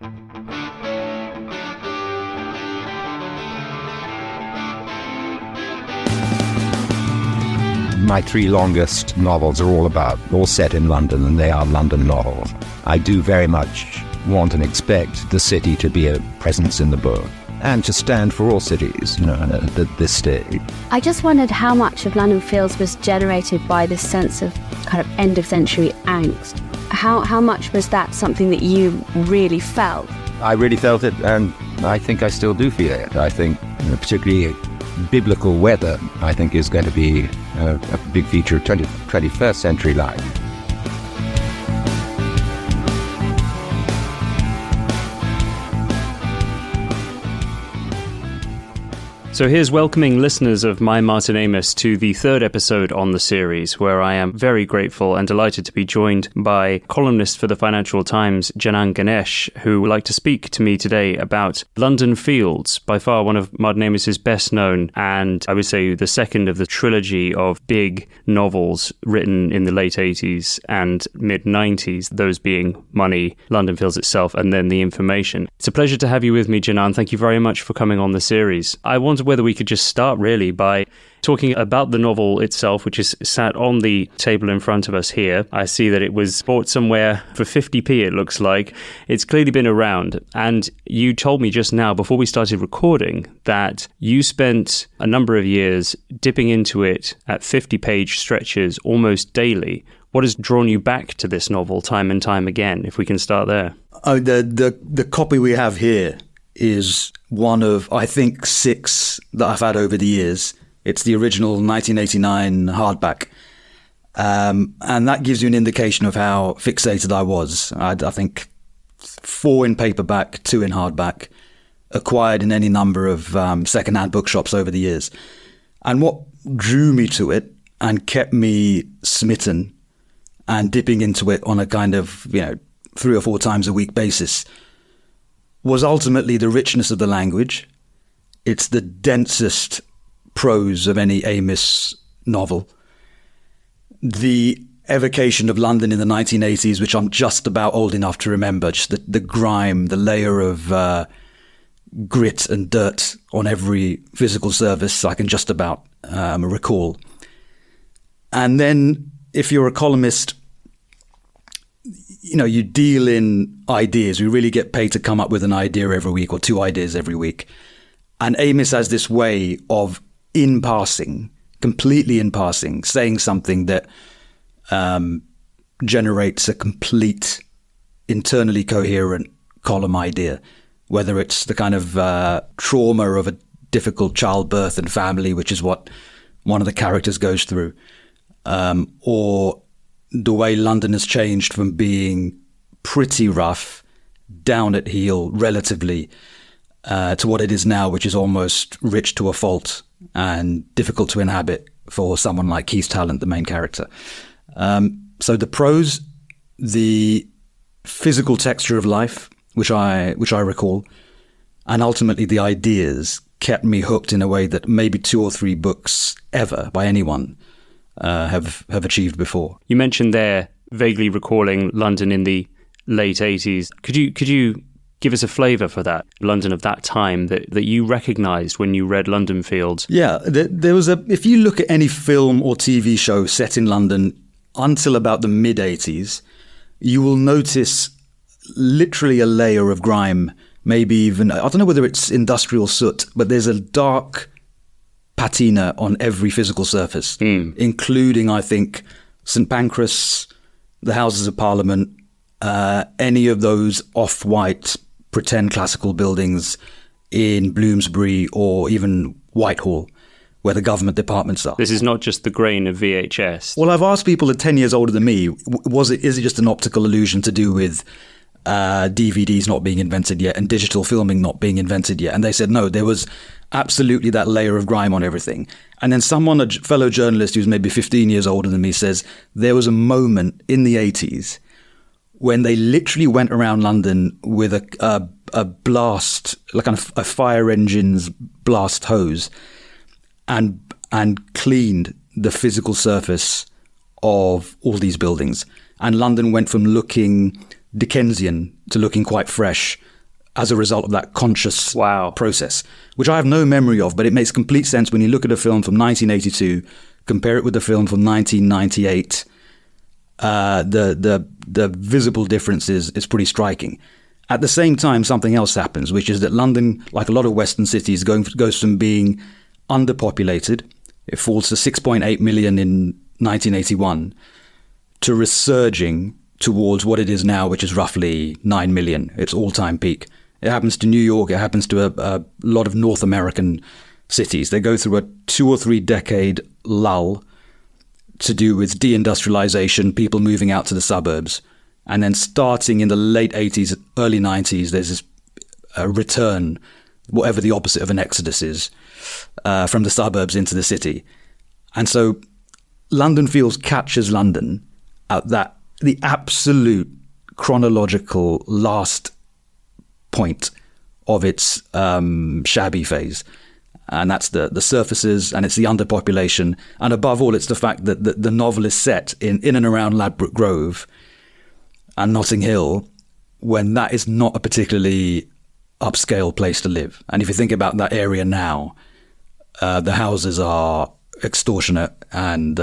My three longest novels are all set in London, and they are London novels. I do very much want and expect the city to be a presence in the book and to stand for all cities, at this stage. I just wondered how much of London Fields was generated by this sense of kind of end-of-century angst. How much was that something that you really felt? I really felt it, and I think I still do feel it. I think, particularly biblical weather, I think, is going to be a big feature of 21st century life. So here's welcoming listeners of My Martin Amis to the third episode on the series, where I am very grateful and delighted to be joined by columnist for the Financial Times Janan Ganesh, who would like to speak to me today about London Fields, by far one of Martin Amis's best known, and I would say the second of the trilogy of big novels written in the late 80s and mid-90s, those being Money, London Fields itself, and then The Information. It's a pleasure to have you with me, Janan. Thank you very much for coming on the series. I wonder whether we could just start really by talking about the novel itself, which is sat on the table in front of us here. I see that it was bought somewhere for 50p, it looks like. It's clearly been around. And you told me just now, before we started recording, that you spent a number of years dipping into it at 50-page stretches almost daily. What has drawn you back to this novel time and time again, if we can start there? Oh, the copy we have here is one of, I think, 6 that I've had over the years. It's the original 1989 hardback. And that gives you an indication of how fixated I was. I think 4 in paperback, 2 in hardback, acquired in any number of secondhand bookshops over the years. And what drew me to it and kept me smitten and dipping into it on a kind of, 3 or 4 times a week basis was ultimately the richness of the language. It's the densest prose of any Amis novel. The evocation of London in the 1980s, which I'm just about old enough to remember, just the grime, the layer of grit and dirt on every physical surface I can just about recall. And then if you're a columnist, you deal in ideas. We really get paid to come up with an idea every week or 2 ideas every week. And Amis has this way of, in passing, completely in passing, saying something that generates a complete, internally coherent column idea, whether it's the kind of trauma of a difficult childbirth and family, which is what one of the characters goes through, or the way London has changed from being pretty rough, down at heel relatively, to what it is now, which is almost rich to a fault and difficult to inhabit for someone like Keith Talent, the main character. So the prose, the physical texture of life, which I recall, and ultimately the ideas kept me hooked in a way that maybe 2 or 3 books ever by anyone have achieved before. You mentioned there vaguely recalling London in the late 80s. Could you give us a flavour for that London of that time that you recognised when you read London Fields? Yeah, there was if you look at any film or TV show set in London until about the mid-80s, you will notice literally a layer of grime, maybe even, I don't know whether it's industrial soot, but there's a dark patina on every physical surface, including, I think, St Pancras, the Houses of Parliament, any of those off-white pretend classical buildings in Bloomsbury or even Whitehall, where the government departments are. This is not just the grain of VHS. Well, I've asked people that are 10 years older than me, is it just an optical illusion to do with DVDs not being invented yet and digital filming not being invented yet? And they said, no, there was absolutely that layer of grime on everything. And then someone, a fellow journalist who's maybe 15 years older than me, says there was a moment in the 80s when they literally went around London with a blast, like a fire engine's blast hose, and cleaned the physical surface of all these buildings. And London went from looking Dickensian to looking quite fresh as a result of that conscious process, which I have no memory of, but it makes complete sense when you look at a film from 1982, compare it with the film from 1998. The visible difference is pretty striking. At the same time, something else happens, which is that London, like a lot of Western cities, goes from being underpopulated, it falls to 6.8 million in 1981, to resurging towards what it is now, which is roughly 9 million, its all-time peak. It happens to New York, it happens to a lot of North American cities. They go through a 2 or 3 decade lull to do with deindustrialization, people moving out to the suburbs. And then starting in the late 80s, early 90s, there's this return, whatever the opposite of an exodus is, from the suburbs into the city. And so London Feels catches London at the absolute chronological last point of its shabby phase. And that's the surfaces, and it's the underpopulation. And above all, it's the fact that the novel is set in and around Ladbroke Grove and Notting Hill, when that is not a particularly upscale place to live. And if you think about that area now, the houses are extortionate, and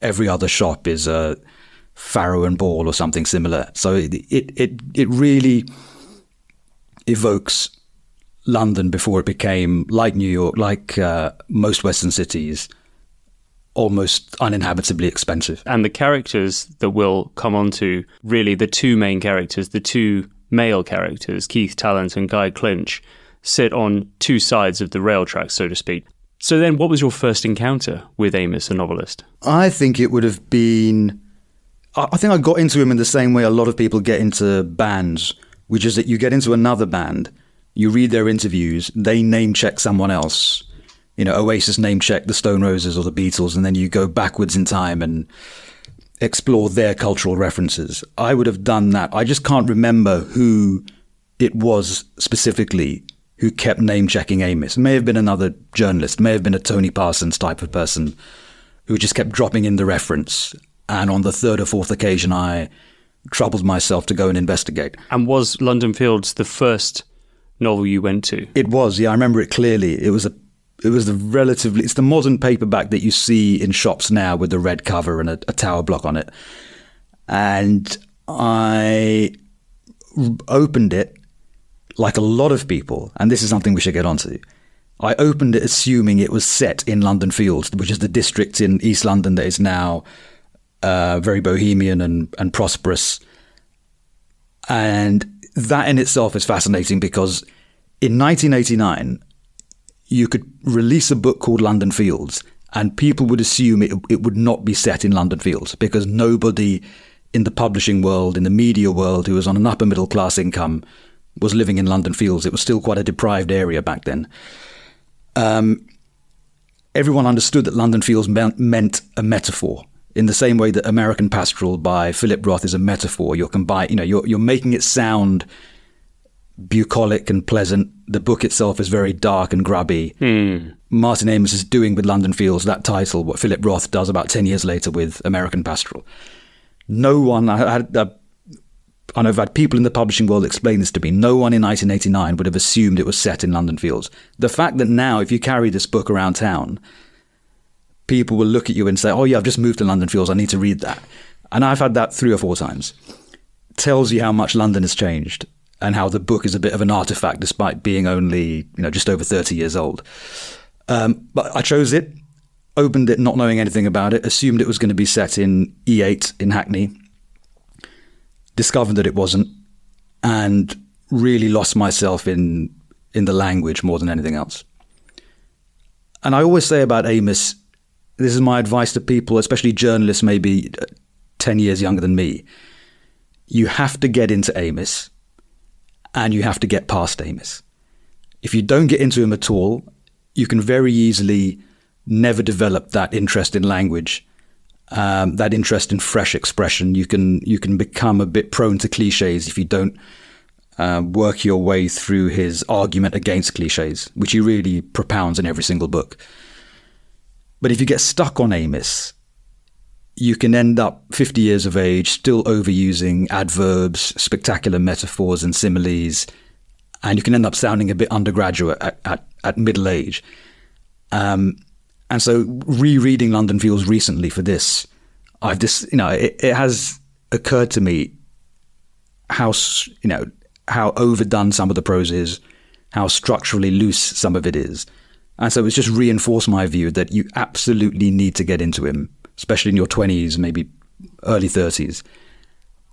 every other shop is a Farrow and Ball or something similar. So it really evokes London before it became, like New York, like most Western cities, almost uninhabitably expensive. And the characters that we'll come on to, really the two main characters, the two male characters, Keith Talent and Guy Clinch, sit on two sides of the rail tracks, so to speak. So then what was your first encounter with Amos, the novelist? I think it would have been... I think I got into him in the same way a lot of people get into bands, which is that you get into another band, you read their interviews, they name check someone else. You know, Oasis name check the Stone Roses or the Beatles, and then you go backwards in time and explore their cultural references. I would have done that. I just can't remember who it was specifically who kept name checking Amos. It may have been another journalist, may have been a Tony Parsons type of person who just kept dropping in the reference. And on the third or fourth occasion, I troubled myself to go and investigate. And was London Fields the first novel you went to? It was, yeah. I remember it clearly. It's the modern paperback that you see in shops now with the red cover and a tower block on it. And I opened it like a lot of people, and this is something we should get onto. I opened it assuming it was set in London Fields, which is the district in East London that is now very bohemian and prosperous. And that in itself is fascinating because in 1989, you could release a book called London Fields and people would assume it would not be set in London Fields because nobody in the publishing world, in the media world, who was on an upper middle class income was living in London Fields. It was still quite a deprived area back then. Everyone understood that London Fields meant a metaphor. In the same way that American Pastoral by Philip Roth is a metaphor, you're making it sound bucolic and pleasant. The book itself is very dark and grubby. Martin Amis is doing with London Fields that title what Philip Roth does about 10 years later with American Pastoral. No one, I've had people in the publishing world explain this to me. No one in 1989 would have assumed it was set in London Fields. The fact that now, if you carry this book around town, people will look at you and say, oh yeah, I've just moved to London Fields, I need to read that. And I've had that 3 or 4 times. Tells you how much London has changed and how the book is a bit of an artifact despite being only, just over 30 years old. But I chose it, opened it not knowing anything about it, assumed it was going to be set in E8 in Hackney, discovered that it wasn't, and really lost myself in the language more than anything else. And I always say about Amos, this is my advice to people, especially journalists maybe 10 years younger than me. You have to get into Amos and you have to get past Amos. If you don't get into him at all, you can very easily never develop that interest in language, that interest in fresh expression. You can become a bit prone to cliches if you don't work your way through his argument against cliches, which he really propounds in every single book. But if you get stuck on Amos, you can end up 50 years of age still overusing adverbs, spectacular metaphors and similes, and you can end up sounding a bit undergraduate at middle age. And so rereading London Fields recently for this, it has occurred to me how overdone some of the prose is, how structurally loose some of it is. And so it's just reinforced my view that you absolutely need to get into him, especially in your 20s, maybe early 30s,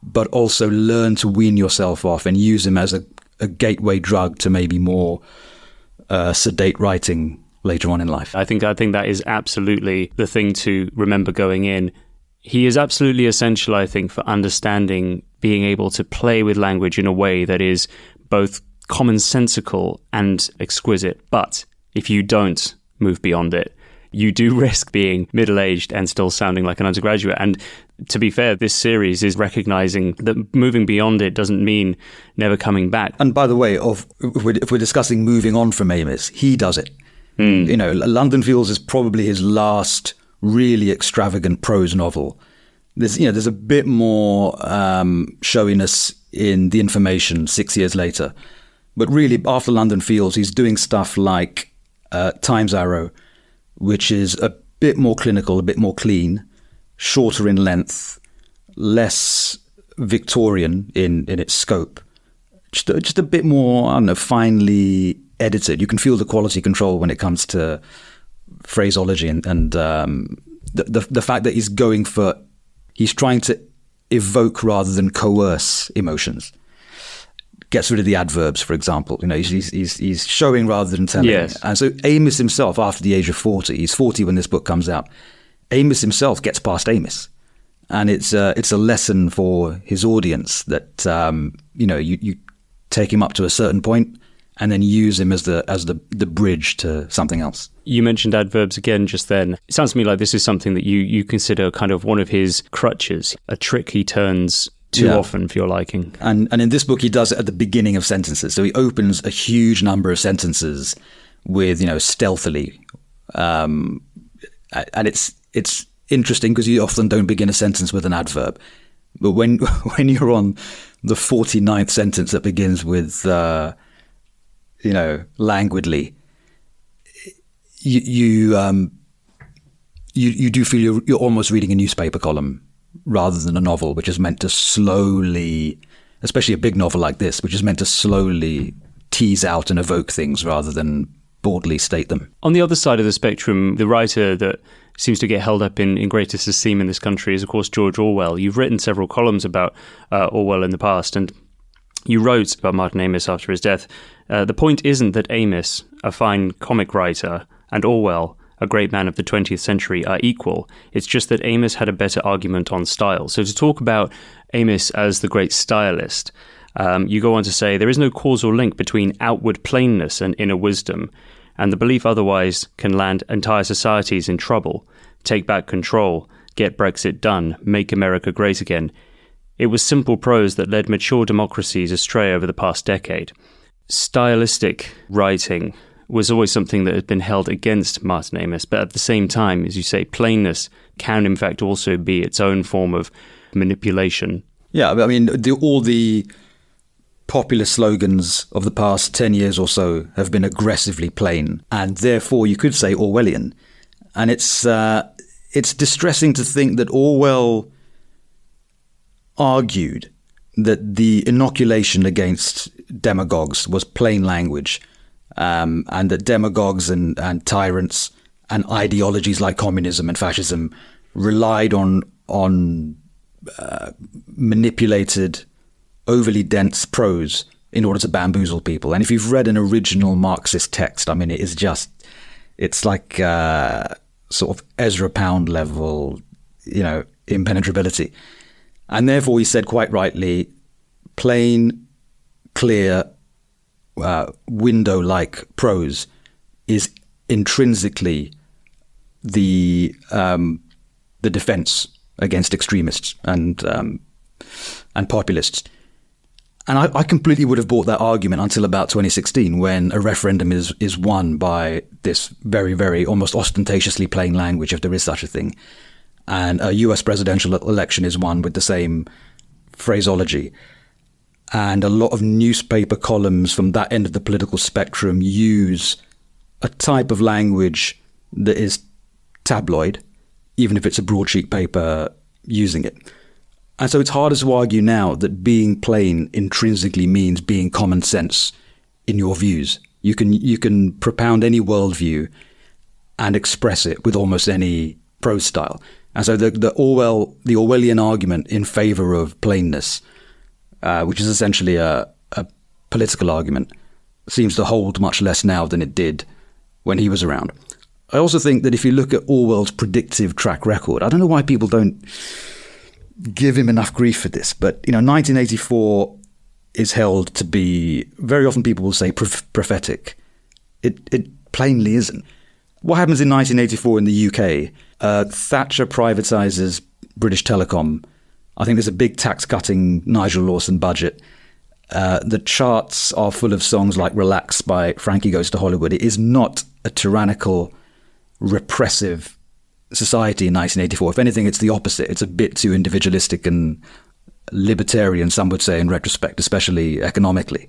but also learn to wean yourself off and use him as a gateway drug to maybe more sedate writing later on in life. I think that is absolutely the thing to remember going in. He is absolutely essential, I think, for understanding, being able to play with language in a way that is both commonsensical and exquisite. But if you don't move beyond it, you do risk being middle-aged and still sounding like an undergraduate. And to be fair, this series is recognizing that moving beyond it doesn't mean never coming back. And by the way, if we're discussing moving on from Amos, he does it. London Fields is probably his last really extravagant prose novel. There's a bit more showiness in The Information 6 years later. But really, after London Fields, he's doing stuff like Times Arrow, which is a bit more clinical, a bit more clean, shorter in length, less Victorian in its scope, just a bit more, I don't know, finely edited. You can feel the quality control when it comes to phraseology and the fact that he's trying to evoke rather than coerce emotions. Gets rid of the adverbs, for example. He's showing rather than telling. Yes. And so Amos himself, after the age of 40, he's 40 when this book comes out. Amos himself gets past Amos, and it's a lesson for his audience that you take him up to a certain point and then use him as the bridge to something else. You mentioned adverbs again just then. It sounds to me like this is something that you consider kind of one of his crutches, a trick he turns too often for your liking. And in this book, he does it at the beginning of sentences. So he opens a huge number of sentences with, stealthily. And it's interesting because you often don't begin a sentence with an adverb. But when you're on the 49th sentence that begins with, languidly, you do feel you're almost reading a newspaper column rather than a novel, which is meant to slowly, especially a big novel like this, which is meant to slowly tease out and evoke things rather than baldly state them. On the other side of the spectrum, the writer that seems to get held up in greatest esteem in this country is, of course, George Orwell. You've written several columns about Orwell in the past, and you wrote about Martin Amis after his death. The point isn't that Amis, a fine comic writer, and Orwell, a great man of the 20th century, are equal. It's just that Amis had a better argument on style. So to talk about Amis as the great stylist, you go on to say, there is no causal link between outward plainness and inner wisdom, and the belief otherwise can land entire societies in trouble. Take back control, get Brexit done, make America great again. It was simple prose that led mature democracies astray over the past decade. Stylistic writing was always something that had been held against Martin Amis, but at the same time, as you say, plainness can in fact also be its own form of manipulation. Yeah, I mean, all the popular slogans of the past 10 years or so have been aggressively plain, and therefore you could say Orwellian. And it's distressing to think that Orwell argued that the inoculation against demagogues was plain language, and that demagogues and tyrants and ideologies like communism and fascism relied on manipulated, overly dense prose in order to bamboozle people. And if you've read an original Marxist text, I mean, it's like sort of Ezra Pound level, impenetrability. And therefore, he said quite rightly, plain, clear, window-like prose is intrinsically the defense against extremists and populists. And I completely would have bought that argument until about 2016, when a referendum is won by this very, very almost ostentatiously plain language, if there is such a thing. And a US presidential election is one with the same phraseology. And a lot of newspaper columns from that end of the political spectrum use a type of language that is tabloid, even if it's a broadsheet paper using it. And so it's harder to argue now that being plain intrinsically means being common sense in your views. You can propound any worldview and express it with almost any prose style. And so the Orwellian argument in favor of plainness, which is essentially a political argument, seems to hold much less now than it did when he was around. I also think that if you look at Orwell's predictive track record, I don't know why people don't give him enough grief for this, but 1984 is held to be, very often people will say, prophetic. It plainly isn't. What happens in 1984 in the UK? Thatcher privatizes British Telecom. I think there's a big tax-cutting Nigel Lawson budget. The charts are full of songs like Relax by Frankie Goes to Hollywood. It is not a tyrannical, repressive society in 1984. If anything, it's the opposite. It's a bit too individualistic and libertarian, some would say, in retrospect, especially economically.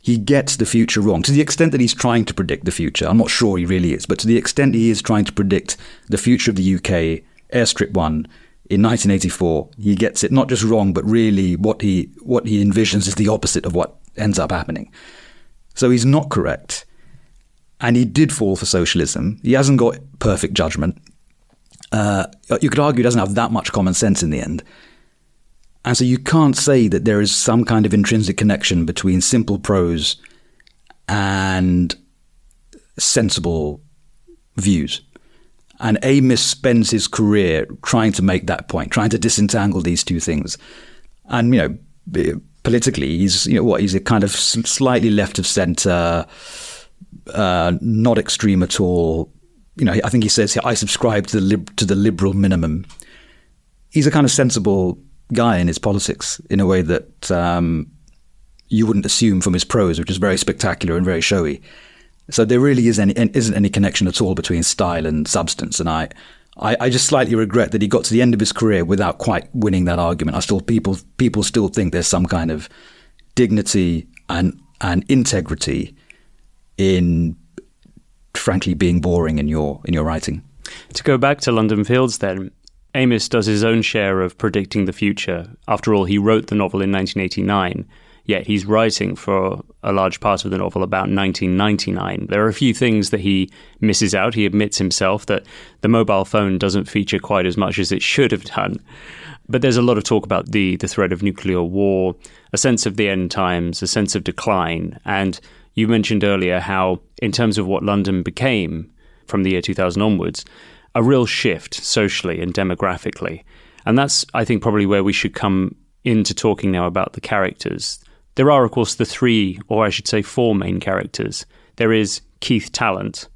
He gets the future wrong to the extent that he's trying to predict the future. I'm not sure he really is, but to the extent he is trying to predict the future of the UK, Airstrip 1, in 1984, he gets it not just wrong, but really what he envisions is the opposite of what ends up happening. So he's not correct. And he did fall for socialism. He hasn't got perfect judgment. You could argue he doesn't have that much common sense in the end. And so you can't say that there is some kind of intrinsic connection between simple prose and sensible views. And Amis spends his career trying to make that point, trying to disentangle these two things. And, politically, he's a kind of slightly left of center, not extreme at all. I think he says, I subscribe to the liberal minimum. He's a kind of sensible guy in his politics in a way that you wouldn't assume from his prose, which is very spectacular and very showy. So there really isn't any connection at all between style and substance. And I just slightly regret that he got to the end of his career without quite winning that argument. People still think there's some kind of dignity and integrity in, frankly, being boring in your writing. To go back to London Fields then, Amis does his own share of predicting the future. After all, he wrote the novel in 1989, yet he's writing for a large part of the novel about 1999. There are a few things that he misses out. He admits himself that the mobile phone doesn't feature quite as much as it should have done. But there's a lot of talk about the threat of nuclear war, a sense of the end times, a sense of decline. And you mentioned earlier how, in terms of what London became from the year 2000 onwards, a real shift socially and demographically. And that's, I think, probably where we should come into talking now about the characters. There are, of course, the three, or I should say four main characters. There is Keith Tallant,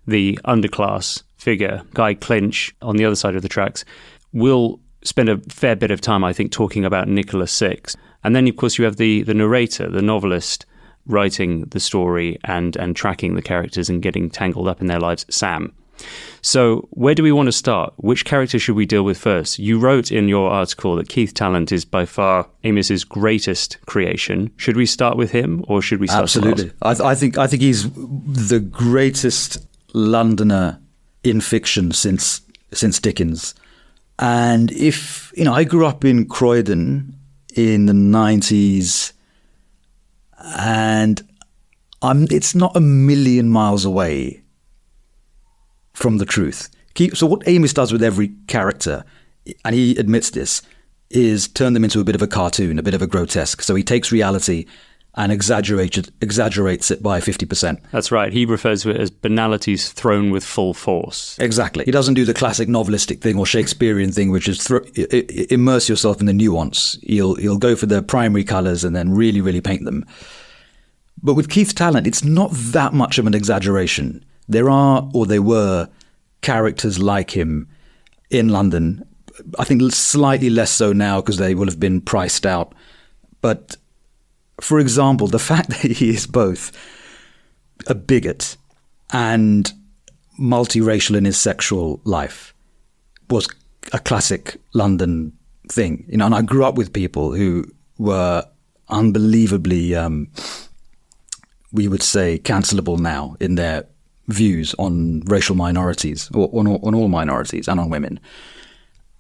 the underclass figure. Guy Clinch, on the other side of the tracks, will spend a fair bit of time, I think, talking about Nicholas Six. And then, of course, you have the narrator, the novelist, writing the story and tracking the characters and getting tangled up in their lives, Sam. So where do we want to start? Which character should we deal with first? You wrote in your article that Keith Tallant is by far Amis's greatest creation. Should we start with him, or should we start? Absolutely. I think he's the greatest Londoner in fiction since Dickens. And if I grew up in Croydon in the 90s, and it's not a million miles away from the truth. So what Amis does with every character, and he admits this, is turn them into a bit of a cartoon, a bit of a grotesque. So he takes reality and exaggerates it by 50%. That's right. He refers to it as banalities thrown with full force. Exactly. He doesn't do the classic novelistic thing or Shakespearean thing, which is immerse yourself in the nuance. He'll go for the primary colours and then really, really paint them. But with Keith Tallant, it's not that much of an exaggeration. There are, or there were, characters like him in London. I think slightly less so now because they will have been priced out. But, for example, the fact that he is both a bigot and multiracial in his sexual life was a classic London thing, you know. And I grew up with people who were unbelievably, we would say, cancelable now in their views on racial minorities, or on all minorities, and on women.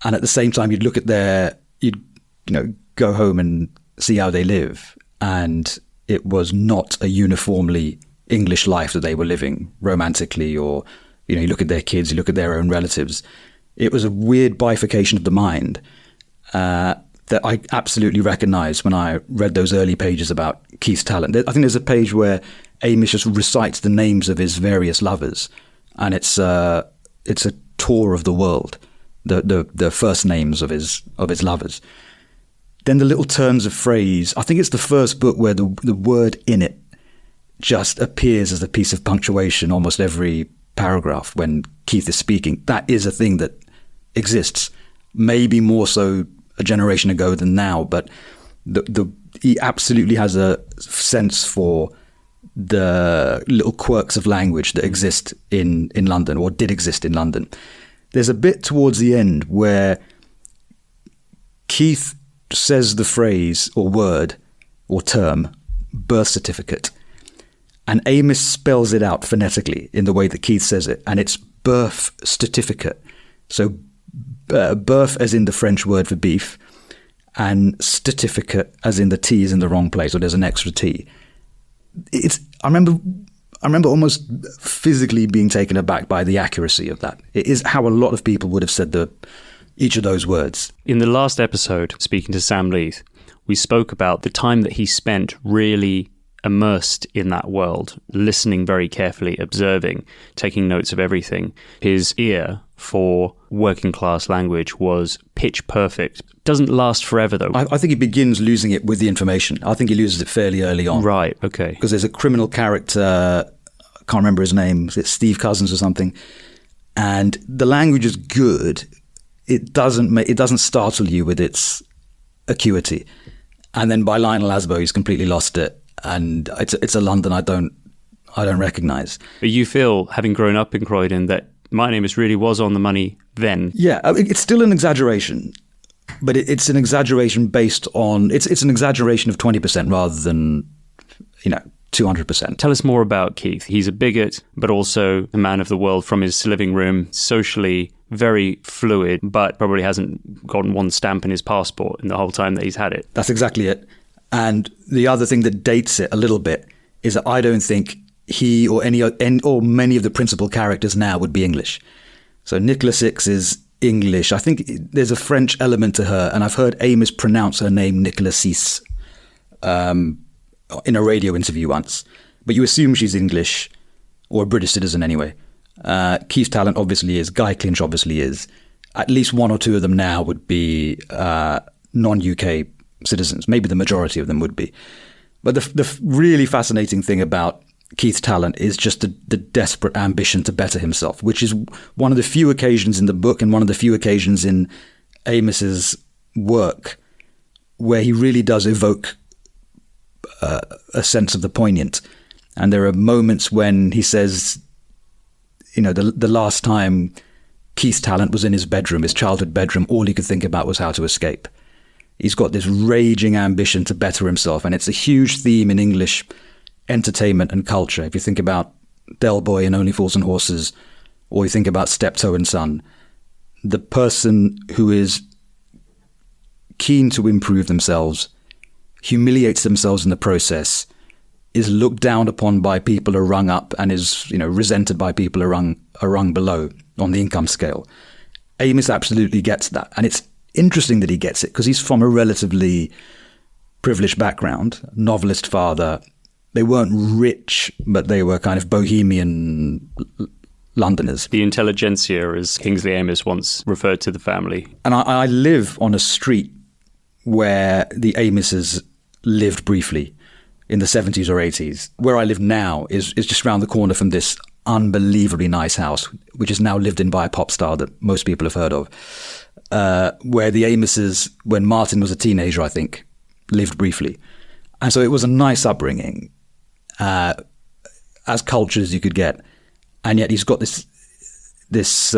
And at the same time, you'd look at you'd go home and see how they live, and it was not a uniformly English life that they were living romantically, or you look at their kids, you look at their own relatives. It was a weird bifurcation of the mind that I absolutely recognised when I read those early pages about Keith's talent. I think there's a page where Amos just recites the names of his various lovers, and it's a tour of the world, the first names of his lovers. Then the little turns of phrase. I think it's the first book where the word in it just appears as a piece of punctuation almost every paragraph when Keith is speaking. That is a thing that exists, maybe more so a generation ago than now, but he absolutely has a sense for the little quirks of language that exist in London, or did exist in London. There's a bit towards the end where Keith says the phrase or word or term birth certificate, and Amos spells it out phonetically in the way that Keith says it, and it's birth certificate. So birth as in the French word for beef, and certificate as in the T is in the wrong place, or there's an extra T. I remember almost physically being taken aback by the accuracy of that. It is how a lot of people would have said each of those words. In the last episode, speaking to Sam Leith, we spoke about the time that he spent really immersed in that world, listening very carefully, observing, taking notes of everything. His ear for working class language was pitch perfect. Doesn't last forever, though. I think he begins losing it with the information. I think he loses it fairly early on. Right, okay. Because there's a criminal character, I can't remember his name, it's Steve Cousins or something, and the language is good. It doesn't startle you with its acuity. And then by Lionel Asbo, he's completely lost it. And it's a London I don't recognise. But you feel, having grown up in Croydon, that My Name Is really was on the money then? Yeah, it's still an exaggeration, but it's an exaggeration based on it's an exaggeration of 20% rather than 200%. Tell us more about Keith. He's a bigot, but also a man of the world from his living room, socially very fluid, but probably hasn't gotten one stamp in his passport in the whole time that he's had it. That's exactly it. And the other thing that dates it a little bit is that I don't think he or many of the principal characters now would be English. So Nicola Six is English. I think there's a French element to her, and I've heard Amos pronounce her name Nicola Six in a radio interview once. But you assume she's English, or a British citizen anyway. Keith Talent obviously is. Guy Clinch obviously is. At least one or two of them now would be non-UK citizens. Maybe the majority of them would be. But the really fascinating thing about Keith's talent is just the desperate ambition to better himself, which is one of the few occasions in the book and one of the few occasions in Amos's work where he really does evoke a sense of the poignant. And there are moments when he says, the last time Keith's talent was in his bedroom, his childhood bedroom, all he could think about was how to escape. He's got this raging ambition to better himself, and it's a huge theme in English entertainment and culture. If you think about Del Boy and Only Fools and Horses, or you think about Steptoe and Son, the person who is keen to improve themselves, humiliates themselves in the process, is looked down upon by people who are rung up, and is resented by people who are rung below on the income scale. Amos absolutely gets that, and it's interesting that he gets it because he's from a relatively privileged background, novelist father. They weren't rich, but they were kind of bohemian Londoners. The intelligentsia, as Kingsley Amis once referred to the family. And I live on a street where the Amises lived briefly in the 70s or 80s. Where I live now is just around the corner from this unbelievably nice house, which is now lived in by a pop star that most people have heard of. Where the Amises, when Martin was a teenager, I think, lived briefly. And so it was a nice upbringing, as cultured as you could get. And yet he's got this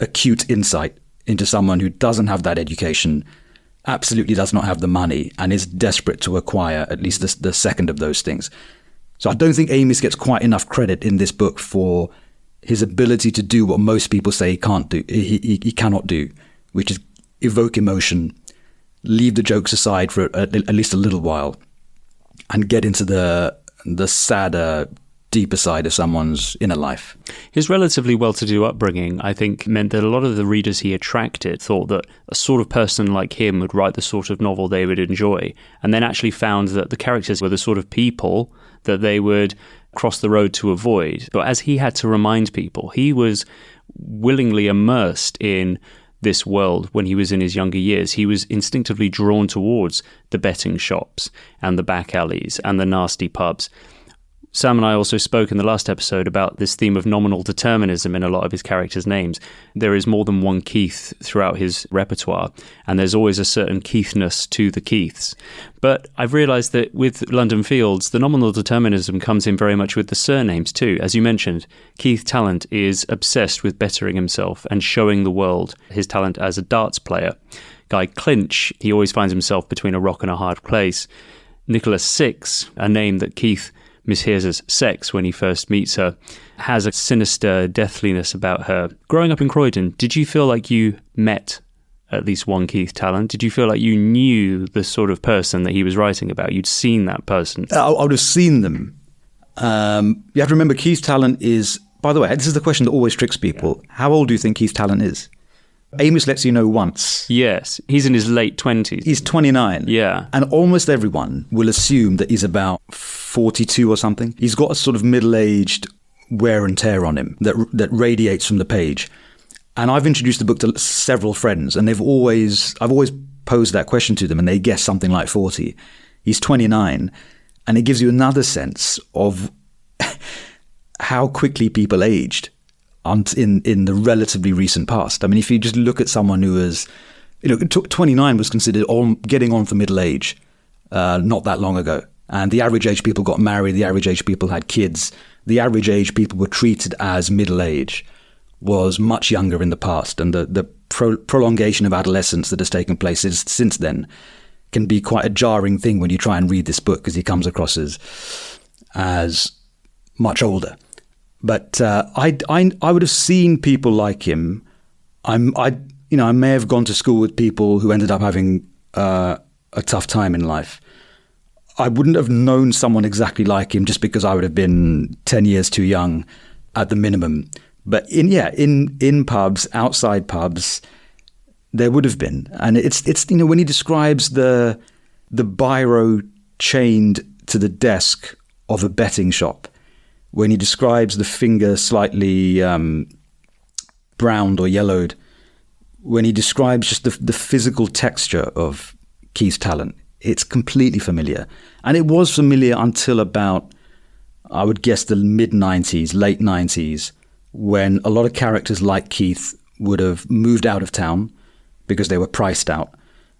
acute insight into someone who doesn't have that education, absolutely does not have the money, and is desperate to acquire at least the second of those things. So I don't think Amis gets quite enough credit in this book for his ability to do what most people say he can't do. He cannot do, which is evoke emotion, leave the jokes aside for at least a little while, and get into the sadder, deeper side of someone's inner life. His relatively well-to-do upbringing, I think, meant that a lot of the readers he attracted thought that a sort of person like him would write the sort of novel they would enjoy, and then actually found that the characters were the sort of people that they would cross the road to avoid. But as he had to remind people, he was willingly immersed in this world when he was in his younger years. He was instinctively drawn towards the betting shops and the back alleys and the nasty pubs. Sam and I also spoke in the last episode about this theme of nominal determinism in a lot of his characters' names. There is more than one Keith throughout his repertoire, and there's always a certain Keithness to the Keiths. But I've realised that with London Fields, the nominal determinism comes in very much with the surnames too. As you mentioned, Keith Talent is obsessed with bettering himself and showing the world his talent as a darts player. Guy Clinch, he always finds himself between a rock and a hard place. Nicholas Six, a name that Keith mishears as sex when he first meets her, has a sinister deathliness about her. Growing up in Croydon, did you feel like you met at least one Keith Talent? Did you feel like you knew the sort of person that he was writing about? You'd seen that person? I would have seen them. You have to remember, Keith Talent is, by the way, this is the question that always tricks people. How old do you think Keith Talent is? Amos lets you know once. Yes, he's in his late 20s. He's 29. Yeah. And almost everyone will assume that he's about 42 or something. He's got a sort of middle-aged wear and tear on him that radiates from the page. And I've introduced the book to several friends, and I've always posed that question to them, and they guess something like 40. He's 29, and it gives you another sense of how quickly people aged in the relatively recent past. I mean, if you just look at someone who was, 29 was considered getting on for middle age not that long ago. And the average age people got married, the average age people had kids, the average age people were treated as middle age was much younger in the past. And the prolongation of adolescence that has taken place since then can be quite a jarring thing when you try and read this book, because he comes across as much older. But I would have seen people like him. I may have gone to school with people who ended up having a tough time in life. I wouldn't have known someone exactly like him just because I would have been 10 years too young at the minimum. But in pubs, outside pubs, there would have been. And it's when he describes the biro chained to the desk of a betting shop, when he describes the finger slightly browned or yellowed, when he describes just the physical texture of Keith's talent, it's completely familiar. And it was familiar until about, I would guess, the mid-90s, late 90s, when a lot of characters like Keith would have moved out of town because they were priced out.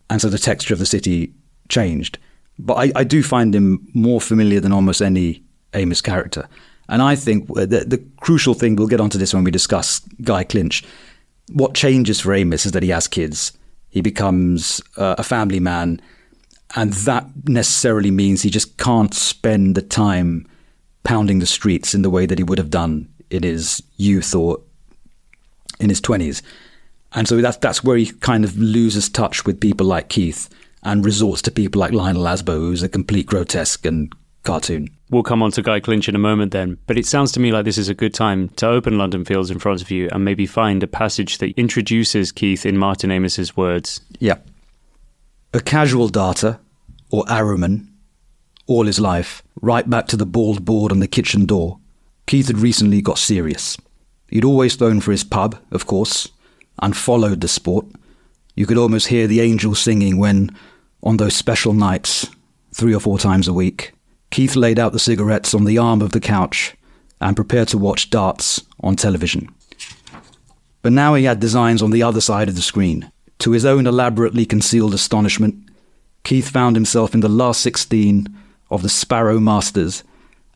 And so the texture of the city changed. But I do find him more familiar than almost any Amos character. And I think the crucial thing, we'll get onto this when we discuss Guy Clinch, what changes for Amos is that he has kids. He becomes a family man, and that necessarily means he just can't spend the time pounding the streets in the way that he would have done in his youth or in his 20s. And so that's where he kind of loses touch with people like Keith and resorts to people like Lionel Asbo, who's a complete grotesque and cartoon. We'll come on to Guy Clinch in a moment then, but it sounds to me like this is a good time to open London Fields in front of you and maybe find a passage that introduces Keith in Martin Amos's words. Yeah. A casual darter, or arrowman, all his life, right back to the bald board on the kitchen door, Keith had recently got serious. He'd always flown for his pub, of course, and followed the sport. You could almost hear the angels singing when, on those special nights, 3 or 4 times a week, Keith laid out the cigarettes on the arm of the couch and prepared to watch darts on television. But now he had designs on the other side of the screen. To his own elaborately concealed astonishment, Keith found himself in the last 16 of the Sparrow Masters,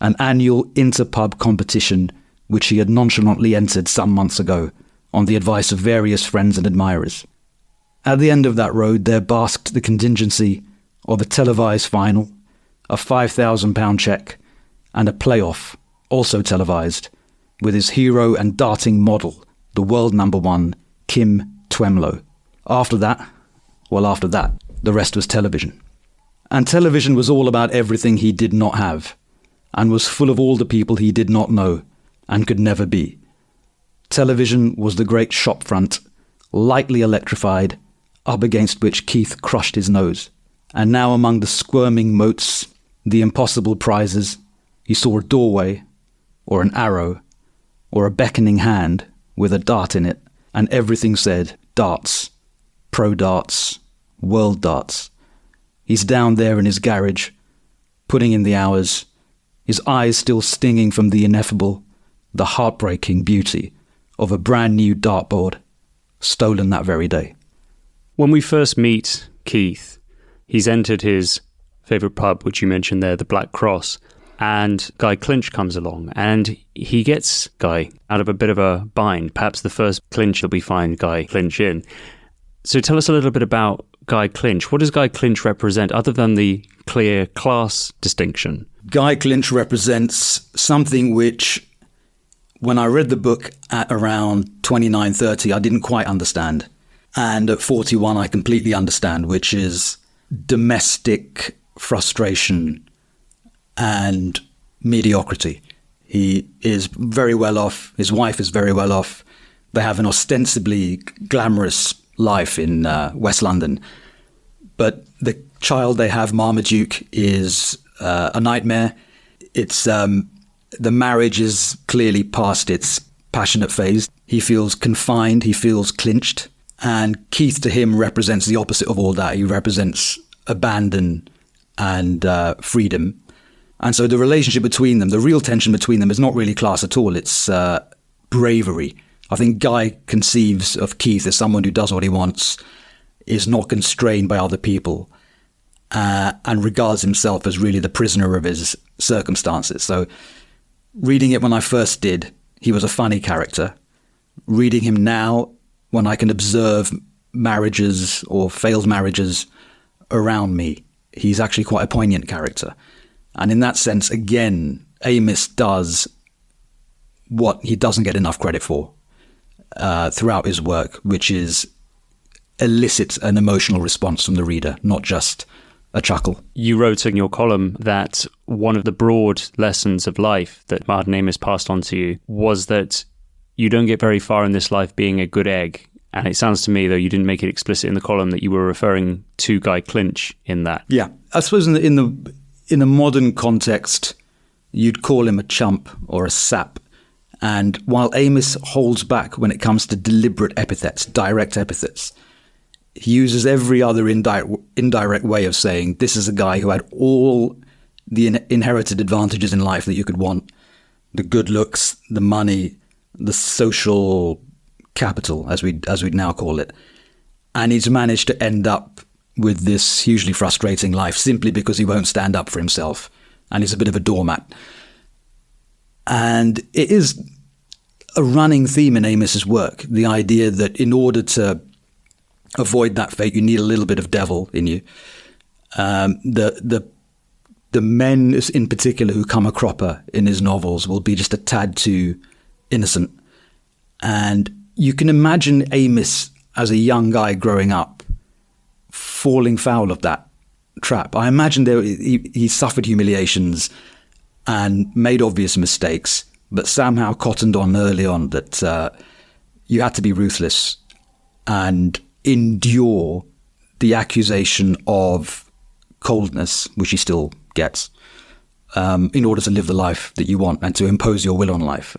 an annual inter-pub competition which he had nonchalantly entered some months ago on the advice of various friends and admirers. At the end of that road there basked the contingency of a televised final, a £5,000 cheque, and a playoff, also televised, with his hero and darting model, the world number one, Kim Twemlow. After that, the rest was television. And television was all about everything he did not have, and was full of all the people he did not know, and could never be. Television was the great shop front, lightly electrified, up against which Keith crushed his nose. And now among the squirming motes, the impossible prizes, he saw a doorway, or an arrow, or a beckoning hand with a dart in it, and everything said darts, pro darts, world darts. He's down there in his garage, putting in the hours, his eyes still stinging from the ineffable, the heartbreaking beauty of a brand new dartboard, stolen that very day. When we first meet Keith, he's entered his favourite pub, which you mentioned there, the Black Cross, and Guy Clinch comes along, and he gets Guy out of a bit of a bind, perhaps the first clinch that we find Guy Clinch in. So tell us a little bit about Guy Clinch. What does Guy Clinch represent, other than the clear class distinction? Guy Clinch represents something which, when I read the book at around 29-30, I didn't quite understand. And at 41, I completely understand, which is domestic frustration and mediocrity. He is very well off. His wife is very well off. They have an ostensibly glamorous life in West London. But the child they have, Marmaduke, is a nightmare. It's the marriage is clearly past its passionate phase. He feels confined. He feels clinched. And Keith, to him, represents the opposite of all that. He represents abandon and freedom. And so the relationship between them, the real tension between them, is not really class at all. It's bravery. I think Guy conceives of Keith as someone who does what he wants, is not constrained by other people, and regards himself as really the prisoner of his circumstances. So reading it when I first did, he was a funny character. Reading him now, when I can observe marriages or failed marriages around me, he's actually quite a poignant character. And in that sense, again, Amos does what he doesn't get enough credit for throughout his work, which is elicit an emotional response from the reader, not just a chuckle. You wrote in your column that one of the broad lessons of life that Martin Amos passed on to you was that you don't get very far in this life being a good egg. And it sounds to me, though you didn't make it explicit in the column, that you were referring to Guy Clinch in that. Yeah, I suppose in the modern context, you'd call him a chump or a sap. And while Amos holds back when it comes to deliberate epithets, direct epithets, he uses every other indirect way of saying this is a guy who had all the inherited advantages in life that you could want. The good looks, the money, the social capital, as we'd now call it. And he's managed to end up with this hugely frustrating life simply because he won't stand up for himself. And he's a bit of a doormat. And it is a running theme in Amos's work, the idea that in order to avoid that fate, you need a little bit of devil in you. The men in particular who come a cropper in his novels will be just a tad too innocent. And you can imagine Amos as a young guy growing up falling foul of that trap. I imagine he suffered humiliations and made obvious mistakes, but somehow cottoned on early on that you had to be ruthless and endure the accusation of coldness, which he still gets, in order to live the life that you want and to impose your will on life.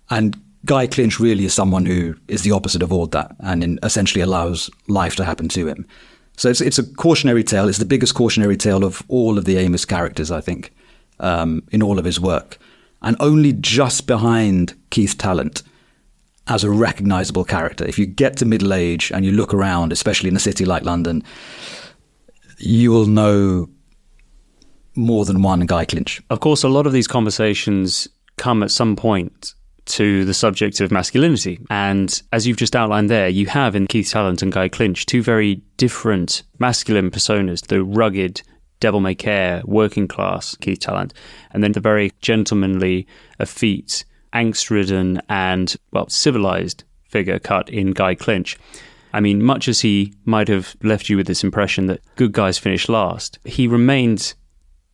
And Guy Clinch really is someone who is the opposite of all that and essentially allows life to happen to him. So it's a cautionary tale. It's the biggest cautionary tale of all of the Amos characters, I think, in all of his work. And only just behind Keith Talent as a recognizable character. If you get to middle age and you look around, especially in a city like London, you will know more than one Guy Clinch. Of course, a lot of these conversations come at some point to the subject of masculinity. And as you've just outlined there, you have in Keith Talent and Guy Clinch two very different masculine personas, the rugged, devil-may-care, working class Keith Talent, and then the very gentlemanly, effete, angst-ridden and, well, civilized figure cut in Guy Clinch. I mean, much as he might have left you with this impression that good guys finish last, he remained,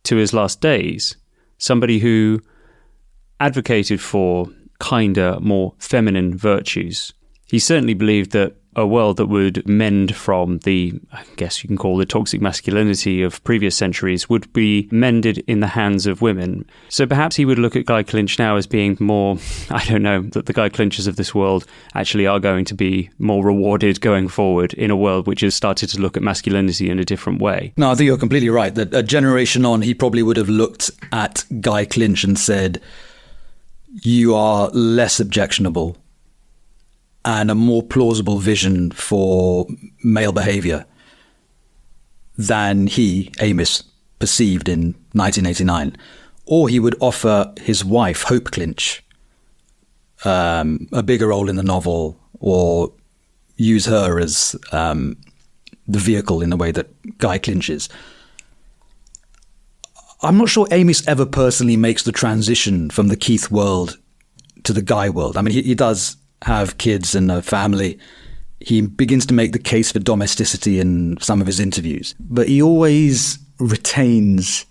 to his last days, somebody who advocated for kinder, more feminine virtues. He certainly believed that a world that would mend from the, I guess you can call the toxic masculinity of previous centuries, would be mended in the hands of women. So perhaps he would look at Guy Clinch now as being more, I don't know, that the Guy Clinches of this world actually are going to be more rewarded going forward in a world which has started to look at masculinity in a different way. No, I think you're completely right. That a generation on, he probably would have looked at Guy Clinch and said, you are less objectionable and a more plausible vision for male behavior than he, Amos, perceived in 1989. Or he would offer his wife, Hope Clinch, a bigger role in the novel, or use her as the vehicle in the way that Guy Clinch is. I'm not sure Amos ever personally makes the transition from the Keith world to the Guy world. I mean, he does have kids and a family. He begins to make the case for domesticity in some of his interviews, but he always retains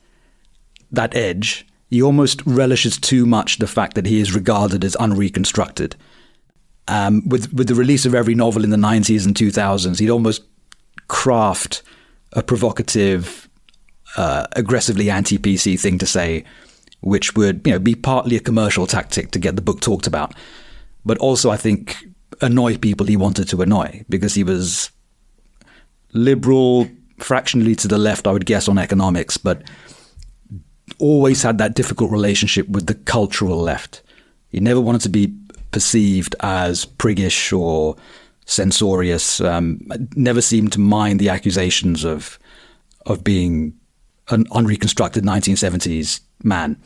that edge. He almost relishes too much the fact that he is regarded as unreconstructed. With the release of every novel in the 90s and 2000s, he'd almost craft a provocative, aggressively anti-PC thing to say, which would, be partly a commercial tactic to get the book talked about, but also, I think, annoy people he wanted to annoy, because he was liberal, fractionally to the left, I would guess, on economics, but always had that difficult relationship with the cultural left. He never wanted to be perceived as priggish or censorious, never seemed to mind the accusations of being an unreconstructed 1970s man.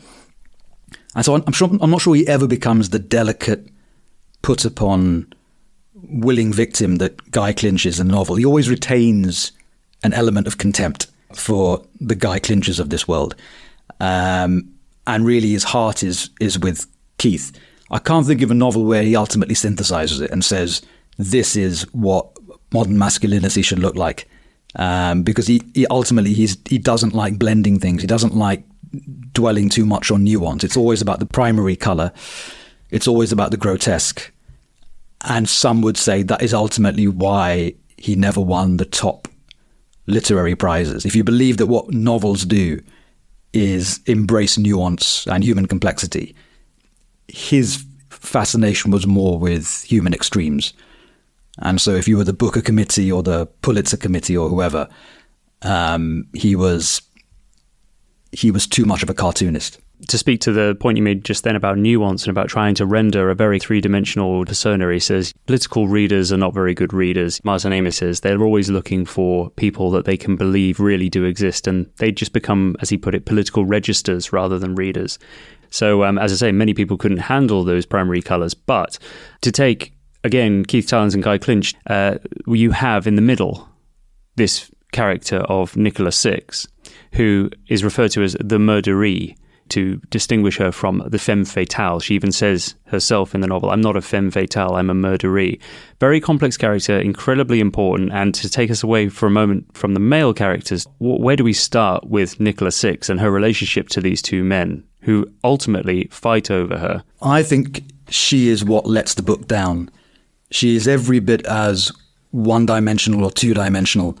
And so I'm not sure he ever becomes the delicate, put upon, willing victim that Guy Clinch is in the novel. He always retains an element of contempt for the Guy Clinches of this world. And really his heart is with Keith. I can't think of a novel where he ultimately synthesizes it and says, this is what modern masculinity should look like. Because he ultimately, he doesn't like blending things. He doesn't like dwelling too much on nuance. It's always about the primary color. It's always about the grotesque. And some would say that is ultimately why he never won the top literary prizes. If you believe that what novels do is embrace nuance and human complexity, his fascination was more with human extremes. And so if you were the Booker Committee or the Pulitzer Committee or whoever, he was too much of a cartoonist. To speak to the point you made just then about nuance and about trying to render a very three-dimensional persona, he says, political readers are not very good readers. Martin Amis says they're always looking for people that they can believe really do exist, and they just become, as he put it, political registers rather than readers. So, as I say, many people couldn't handle those primary colours. But to take, again, Keith Talent and Guy Clinch, you have in the middle this character of Nicola Six, who is referred to as the murderee, to distinguish her from the femme fatale. She even says herself in the novel, I'm not a femme fatale, I'm a murderee. Very complex character, incredibly important. And to take us away for a moment from the male characters, where do we start with Nicola Six and her relationship to these two men who ultimately fight over her? I think she is what lets the book down. She is every bit as one-dimensional or two-dimensional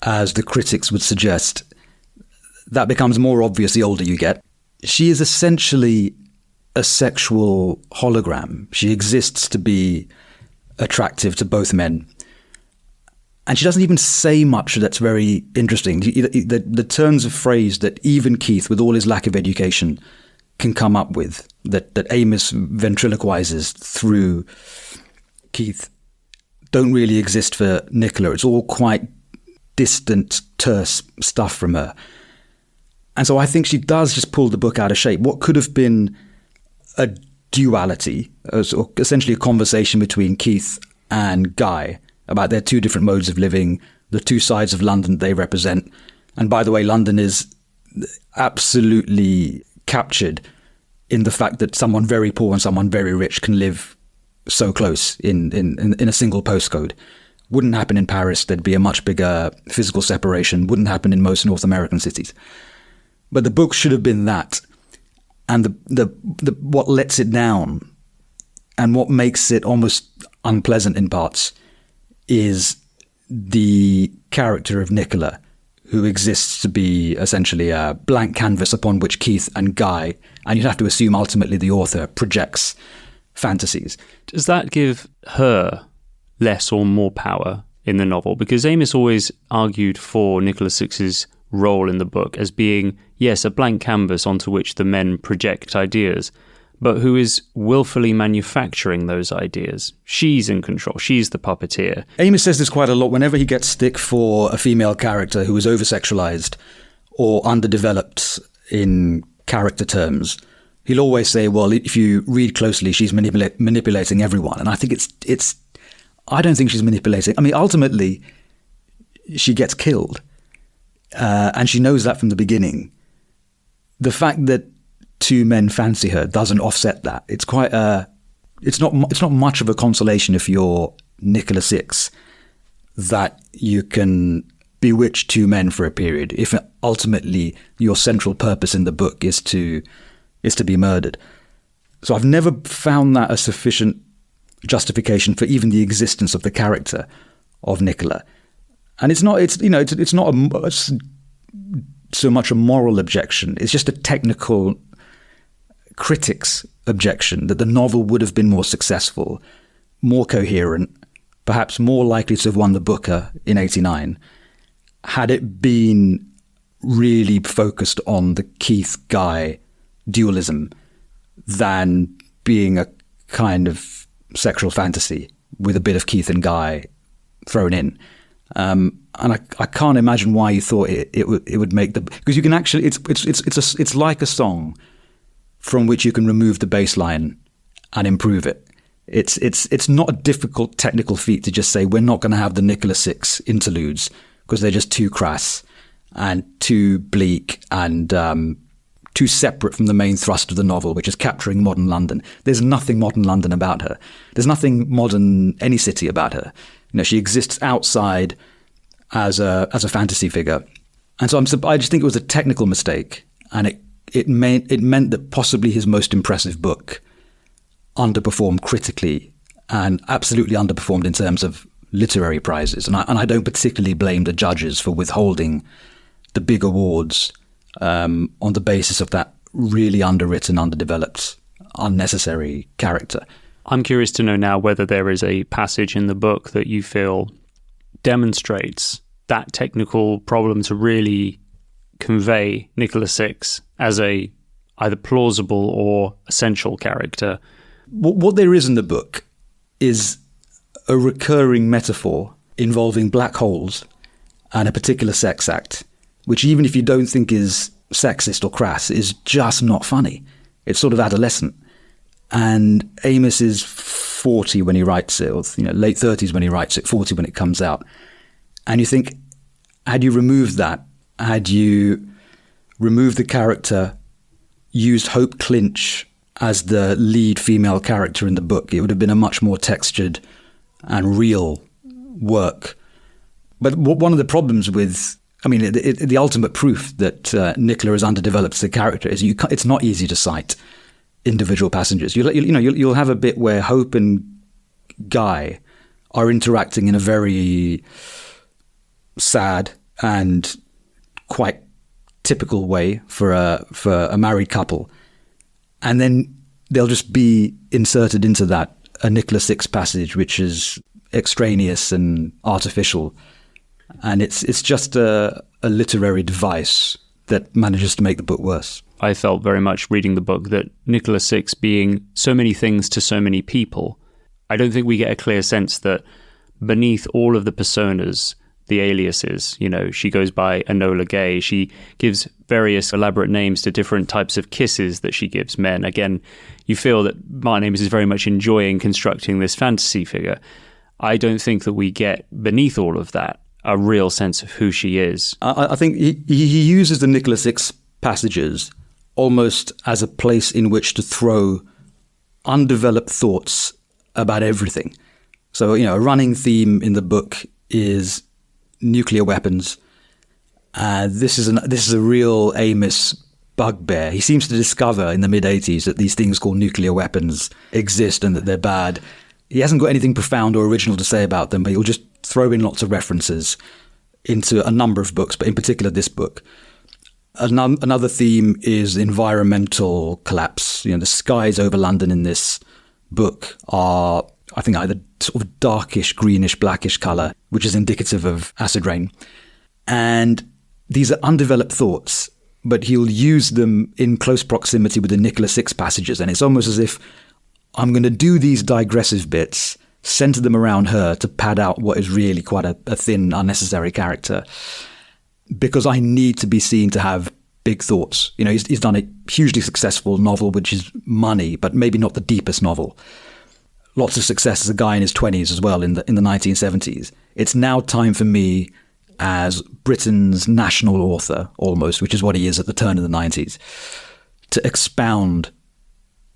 as the critics would suggest. That becomes more obvious the older you get. She is essentially a sexual hologram. She exists to be attractive to both men. And she doesn't even say much that's very interesting. The turns of phrase that even Keith, with all his lack of education, can come up with, that Amos ventriloquizes through Keith, don't really exist for Nicola. It's all quite distant, terse stuff from her. And so I think she does just pull the book out of shape. What could have been a duality, or essentially a conversation between Keith and Guy about their two different modes of living, the two sides of London they represent. And by the way, London is absolutely captured in the fact that someone very poor and someone very rich can live so close in a single postcode. Wouldn't happen in Paris. There'd be a much bigger physical separation. Wouldn't happen in most North American cities. But the book should have been that. And the what lets it down and what makes it almost unpleasant in parts is the character of Nicola, who exists to be essentially a blank canvas upon which Keith and Guy, and you'd have to assume ultimately the author, projects fantasies. Does that give her less or more power in the novel? Because Amos always argued for Nicholas Six's role in the book as being, yes, a blank canvas onto which the men project ideas, but who is willfully manufacturing those ideas. She's in control. She's the puppeteer. Amos says this quite a lot whenever he gets stick for a female character who is over-sexualized or underdeveloped in character terms. He'll always say, well, if you read closely, she's manipulating everyone. And I think I don't think she's manipulating. I mean, ultimately, she gets killed. And she knows that from the beginning. The fact that two men fancy her doesn't offset that. It's quite it's not much of a consolation if you're Nicholas Six that you can bewitch two men for a period, if ultimately your central purpose in the book is to be murdered. So I've never found that a sufficient justification for even the existence of the character of Nicola. And it's not so much a moral objection. It's just a technical critic's objection that the novel would have been more successful, more coherent, perhaps more likely to have won the Booker in '89, had it been really focused on the Keith-Guy dualism than being a kind of sexual fantasy with a bit of Keith and Guy thrown in. And I can't imagine why you thought it would make because you can actually it's like a song from which you can remove the bass line and improve it. It's not a difficult technical feat to just say we're not going to have the Nicholas Six interludes because they're just too crass and too bleak and too separate from the main thrust of the novel, which is capturing modern London. There's nothing modern London about her. There's nothing modern any city about her. You know, she exists outside as a fantasy figure, and so I just think it was a technical mistake, and it meant that possibly his most impressive book underperformed critically and absolutely underperformed in terms of literary prizes. And I don't particularly blame the judges for withholding the big awards on the basis of that really underwritten, underdeveloped, unnecessary character. I'm curious to know now whether there is a passage in the book that you feel demonstrates that technical problem to really convey Nicholas Six as a either plausible or essential character. What there is in the book is a recurring metaphor involving black holes and a particular sex act, which even if you don't think is sexist or crass, is just not funny. It's sort of adolescent. And Amos is 40 when he writes it, or late 30s when he writes it, 40 when it comes out. And you think, had you removed that, had you removed the character, used Hope Clinch as the lead female character in the book, it would have been a much more textured and real work. But one of the problems with, the ultimate proof that Nicola is underdeveloped as a character is it's not easy to cite individual passengers. You'll have a bit where Hope and Guy are interacting in a very sad and quite typical way for a married couple, and then they'll just be inserted into that a Nicholas Six passage which is extraneous and artificial, and it's just a literary device that manages to make the book worse. I felt very much reading the book that Nicholas Six being so many things to so many people, I don't think we get a clear sense that beneath all of the personas the aliases. You know, she goes by Enola Gay. She gives various elaborate names to different types of kisses that she gives men. Again, you feel that Martin Amis is very much enjoying constructing this fantasy figure. I don't think that we get, beneath all of that, a real sense of who she is. I think he uses the Nicholas Six passages almost as a place in which to throw undeveloped thoughts about everything. So, you know, a running theme in the book is nuclear weapons. This is a real Amis bugbear. He seems to discover in the mid-'80s that these things called nuclear weapons exist and that they're bad. He hasn't got anything profound or original to say about them, but he'll just throw in lots of references into a number of books, but in particular this book. Another theme is environmental collapse. You know, the skies over London in this book are, I think, either sort of darkish, greenish, blackish colour, which is indicative of acid rain. And these are undeveloped thoughts, but he'll use them in close proximity with the Nicholas Six passages. And it's almost as if I'm going to do these digressive bits, center them around her to pad out what is really quite a thin, unnecessary character, because I need to be seen to have big thoughts. You know, he's done a hugely successful novel, which is Money, but maybe not the deepest novel. Lots of success as a guy in his 20s as well in the 1970s. It's now time for me as Britain's national author, almost, which is what he is at the turn of the 90s, to expound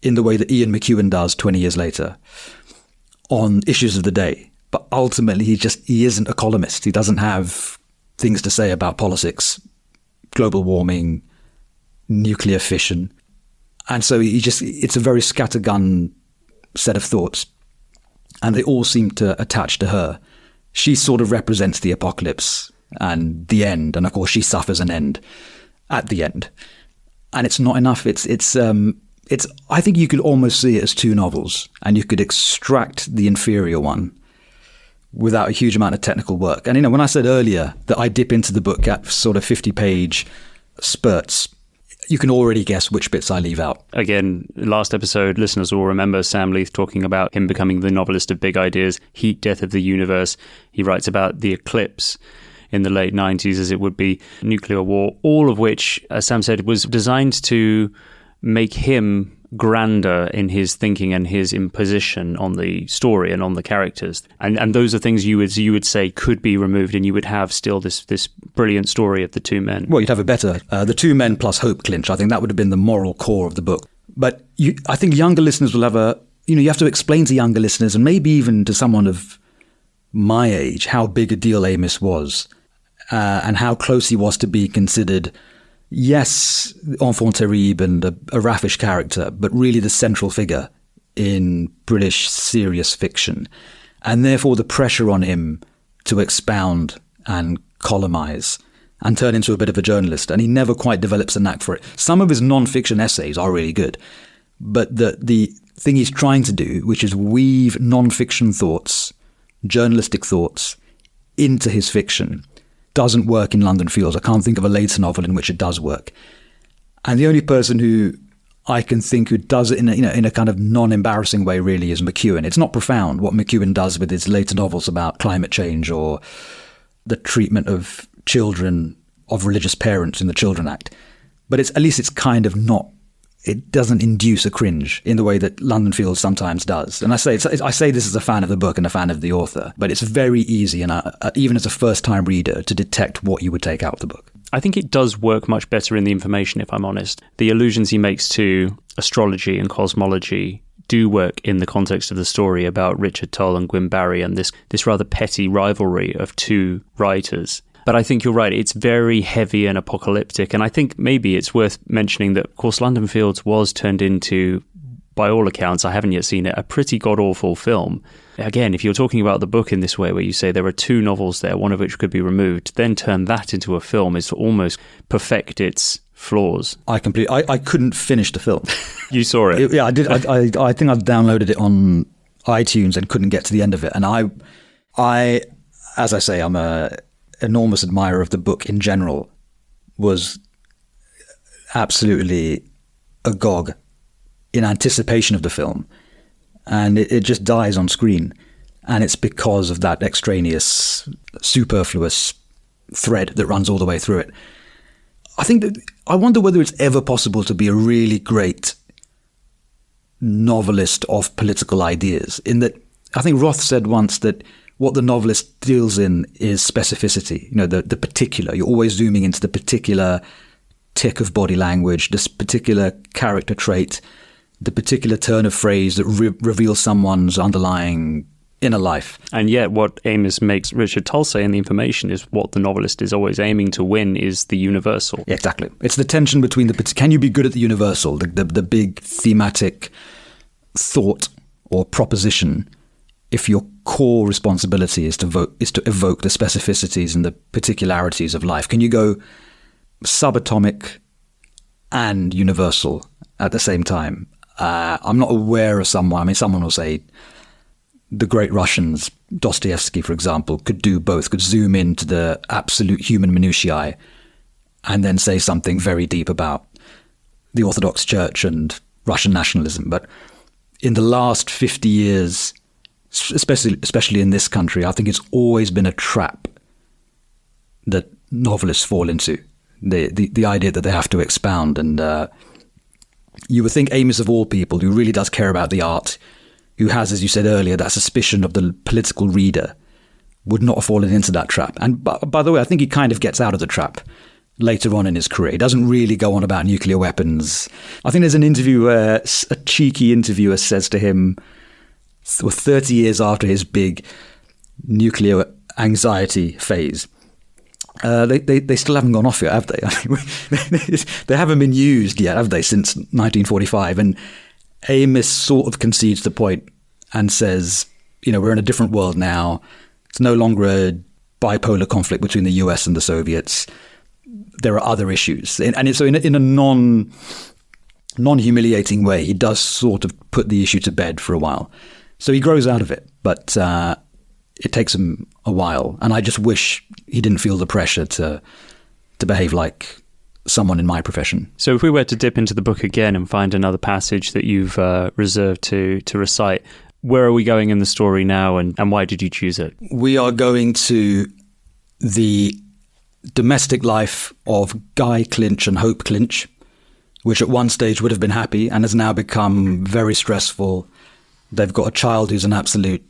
in the way that Ian McEwan does 20 years later on issues of the day. But ultimately, he isn't a columnist. He doesn't have things to say about politics, global warming, nuclear fission. And so it's a very scattergun set of thoughts. And they all seem to attach to her. She sort of represents the apocalypse and the end. And of course, she suffers an end at the end. And it's not enough. I think you could almost see it as two novels, and you could extract the inferior one without a huge amount of technical work. And, you know, when I said earlier that I dip into the book at sort of 50-page spurts, you can already guess which bits I leave out. Again, last episode, listeners will remember Sam Leith talking about him becoming the novelist of big ideas, heat, death of the universe. He writes about the eclipse in the late 90s, as it would be, nuclear war, all of which, as Sam said, was designed to make him grander in his thinking and his imposition on the story and on the characters. And those are things you would say could be removed, and you would have still this brilliant story of the two men. Well, you'd have a better, the two men plus hope clinch. I think that would have been the moral core of the book. But I think younger listeners will have you have to explain to younger listeners, and maybe even to someone of my age, how big a deal Amis was, and how close he was to be considered, yes, enfant terrible and a raffish character, but really the central figure in British serious fiction. And therefore the pressure on him to expound and columnize and turn into a bit of a journalist. And he never quite develops a knack for it. Some of his non-fiction essays are really good. But the thing he's trying to do, which is weave non-fiction thoughts, journalistic thoughts, into his fiction, doesn't work in London Fields. I can't think of a later novel in which it does work. And the only person who I can think who does it in a kind of non-embarrassing way really is McEwan. It's not profound what McEwan does with his later novels about climate change or the treatment of children of religious parents in the Children Act. But at least it's kind of not, it doesn't induce a cringe in the way that London Fields sometimes does. And I say this as a fan of the book and a fan of the author, but it's very easy, and even as a first-time reader, to detect what you would take out of the book. I think it does work much better in the information, if I'm honest. The allusions he makes to astrology and cosmology do work in the context of the story about Richard Tull and Gwyn Barry and this rather petty rivalry of two writers. But I think you're right, it's very heavy and apocalyptic. And I think maybe it's worth mentioning that, of course, London Fields was turned into, by all accounts, I haven't yet seen it, a pretty god-awful film. Again, if you're talking about the book in this way, where you say there are two novels there, one of which could be removed, then turn that into a film is to almost perfect its flaws. I couldn't finish the film. You saw it? Yeah, I did. I think I downloaded it on iTunes and couldn't get to the end of it. And I, as I say, I'm a enormous admirer of the book in general, was absolutely agog in anticipation of the film, and it just dies on screen. And it's because of that extraneous, superfluous thread that runs all the way through it. I wonder whether it's ever possible to be a really great novelist of political ideas, in that I think Roth said once that what the novelist deals in is specificity, the particular. You're always zooming into the particular tick of body language, this particular character trait, the particular turn of phrase that reveals someone's underlying inner life. And yet what Amos makes Richard Tull say in The Information is what the novelist is always aiming to win is the universal. Yeah, exactly. It's the tension between can you be good at the universal, the big thematic thought or proposition, if your core responsibility is to evoke the specificities and the particularities of life? Can you go subatomic and universal at the same time? I'm not aware of someone. Someone will say the great Russians, Dostoevsky, for example, could do both, could zoom into the absolute human minutiae and then say something very deep about the Orthodox Church and Russian nationalism. But in the last 50 years, especially in this country, I think it's always been a trap that novelists fall into, the idea that they have to expound. And you would think Amos, of all people, who really does care about the art, who has, as you said earlier, that suspicion of the political reader, would not have fallen into that trap. And by the way, I think he kind of gets out of the trap later on in his career. He doesn't really go on about nuclear weapons. I think there's an interview where a cheeky interviewer says to him, 30 years after his big nuclear anxiety phase, they still haven't gone off yet, have they? They haven't been used yet, have they, since 1945? And Amos sort of concedes the point and says, we're in a different world now. It's no longer a bipolar conflict between the US and the Soviets. There are other issues. And so in a non-humiliating way, he does sort of put the issue to bed for a while. So he grows out of it, but it takes him a while. And I just wish he didn't feel the pressure to behave like someone in my profession. So if we were to dip into the book again and find another passage that you've reserved to recite, where are we going in the story now, and why did you choose it? We are going to the domestic life of Guy Clinch and Hope Clinch, which at one stage would have been happy and has now become very stressful. They've got a child who's an absolute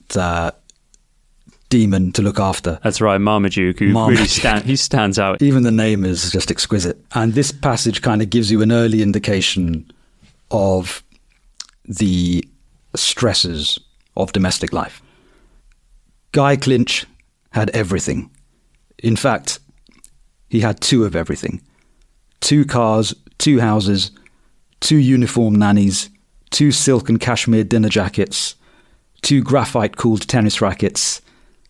demon to look after. That's right, Marmaduke, who really stands out. Even the name is just exquisite. And this passage kind of gives you an early indication of the stresses of domestic life. Guy Clinch had everything. In fact, he had two of everything. 2 cars, 2 houses, 2 uniform nannies, 2 silk and cashmere dinner jackets, 2 graphite-cooled tennis rackets,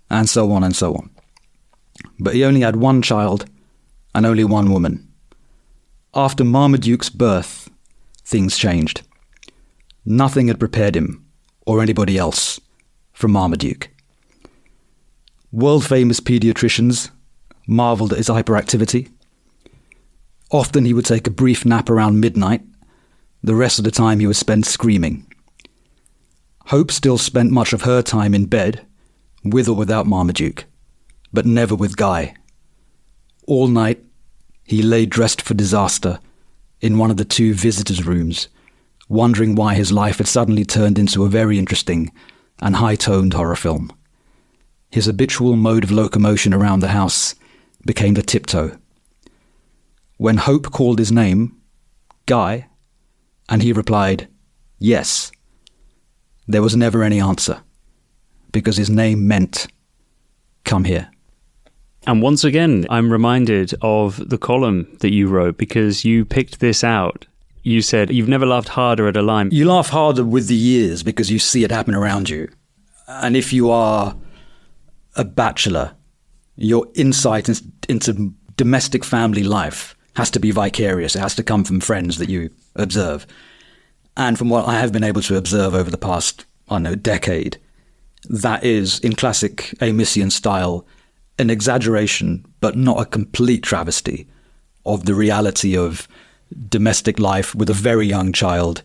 and so on and so on. But he only had 1 child and only 1 woman. After Marmaduke's birth, things changed. Nothing had prepared him, or anybody else, for Marmaduke. World-famous paediatricians marvelled at his hyperactivity. Often he would take a brief nap around midnight. The rest of the time he would spend screaming. Hope still spent much of her time in bed, with or without Marmaduke, but never with Guy. All night he lay dressed for disaster in one of the 2 visitors' rooms, wondering why his life had suddenly turned into a very interesting and high-toned horror film. His habitual mode of locomotion around the house became the tiptoe. When Hope called his name, Guy, and he replied, yes, there was never any answer, because his name meant, come here. And once again, I'm reminded of the column that you wrote, because you picked this out. You said, you've never laughed harder at a line. You laugh harder with the years because you see it happen around you. And if you are a bachelor, your insight into domestic family life has to be vicarious. It has to come from friends that you observe. And from what I have been able to observe over the past, decade, that is, in classic Amosian style, an exaggeration, but not a complete travesty of the reality of domestic life with a very young child,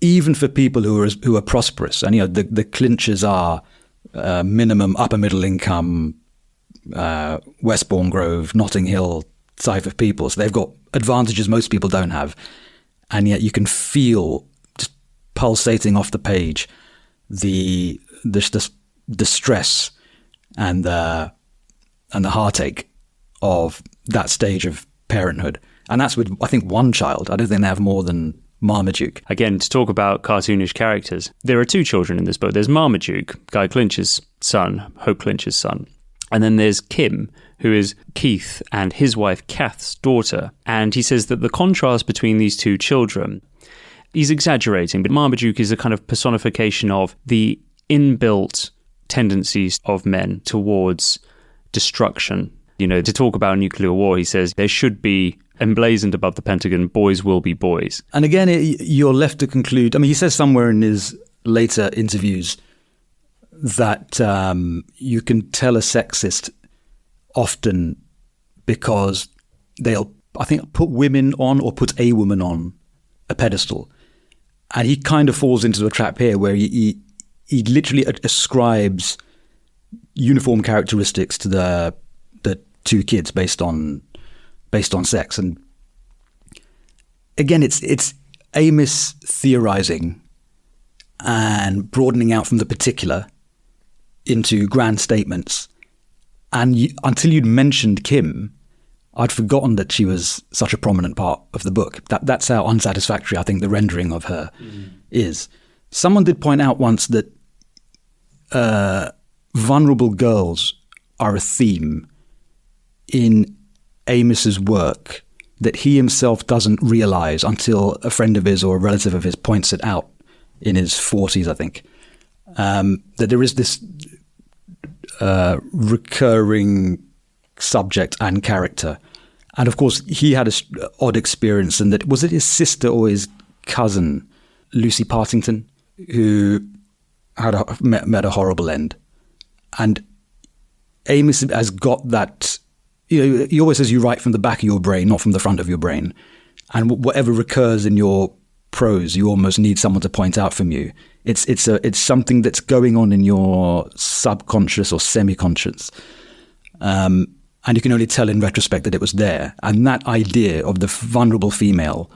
even for people who are prosperous. And the Clinches are minimum upper middle income, Westbourne Grove, Notting Hill type of people. So they've got advantages most people don't have. And yet you can feel just pulsating off the page the stress and the heartache of that stage of parenthood. And that's with, I think, one child. I don't think they have more than Marmaduke. Again, to talk about cartoonish characters, there are two children in this book. There's Marmaduke, Guy Clinch's son, Hope Clinch's son. And then there's Kim, who is Keith and his wife Kath's daughter. And he says that the contrast between these two children, he's exaggerating, but Marmaduke is a kind of personification of the inbuilt tendencies of men towards destruction. You know, to talk about nuclear war, he says there should be emblazoned above the Pentagon, boys will be boys. And again, you're left to conclude, I mean, he says somewhere in his later interviews that you can tell a sexist often because they'll, I think, put women on or put a woman on a pedestal. And he kind of falls into the trap here where he literally ascribes uniform characteristics to the two kids based on sex. And again, it's Amos theorizing and broadening out from the particular into grand statements. And until you'd mentioned Kim, I'd forgotten that she was such a prominent part of the book. That's how unsatisfactory I think the rendering of her is. Someone did point out once that vulnerable girls are a theme in Amos's work that he himself doesn't realize until a friend of his or a relative of his points it out in his 40s, I think. That there is this recurring subject and character. And of course, he had an odd experience, and that was it his sister or his cousin, Lucy Partington, who had met a horrible end. And Amos has got that, you know, he always says you write from the back of your brain, not from the front of your brain. And whatever recurs in your prose, you almost need someone to point out from you. It's something that's going on in your subconscious or semi-conscious. And you can only tell in retrospect that it was there. And that idea of the vulnerable female,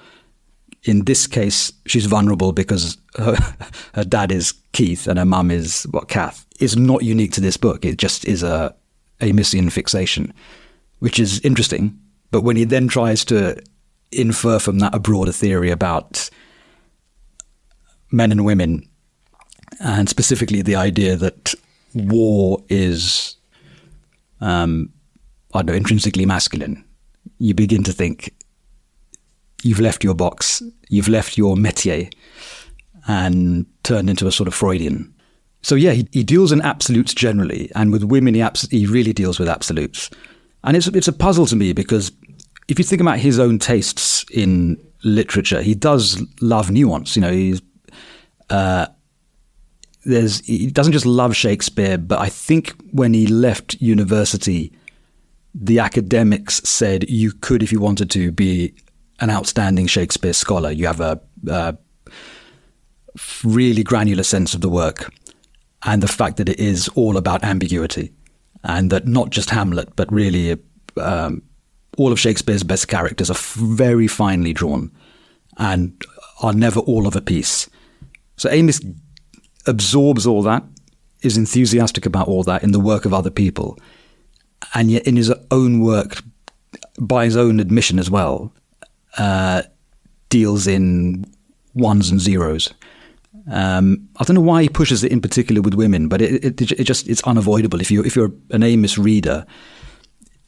in this case, she's vulnerable because her dad is Keith and her mum is, Kath, is not unique to this book. It just is a Amosian fixation, which is interesting. But when he then tries to infer from that a broader theory about men and women, and specifically the idea that war is, intrinsically masculine, you begin to think you've left your box, you've left your métier, and turned into a sort of Freudian. So yeah, he deals in absolutes generally, and with women he really deals with absolutes. And it's a puzzle to me because if you think about his own tastes in literature, he does love nuance. You know, he doesn't just love Shakespeare, but I think when he left university, the academics said you could, if you wanted to, be an outstanding Shakespeare scholar. You have a really granular sense of the work, and the fact that it is all about ambiguity, and that not just Hamlet, but really all of Shakespeare's best characters are very finely drawn and are never all of a piece. So Amos absorbs all that, is enthusiastic about all that in the work of other people, and yet in his own work, by his own admission as well, deals in ones and zeros. I don't know why he pushes it in particular with women, but it's unavoidable. If you're an Amos reader,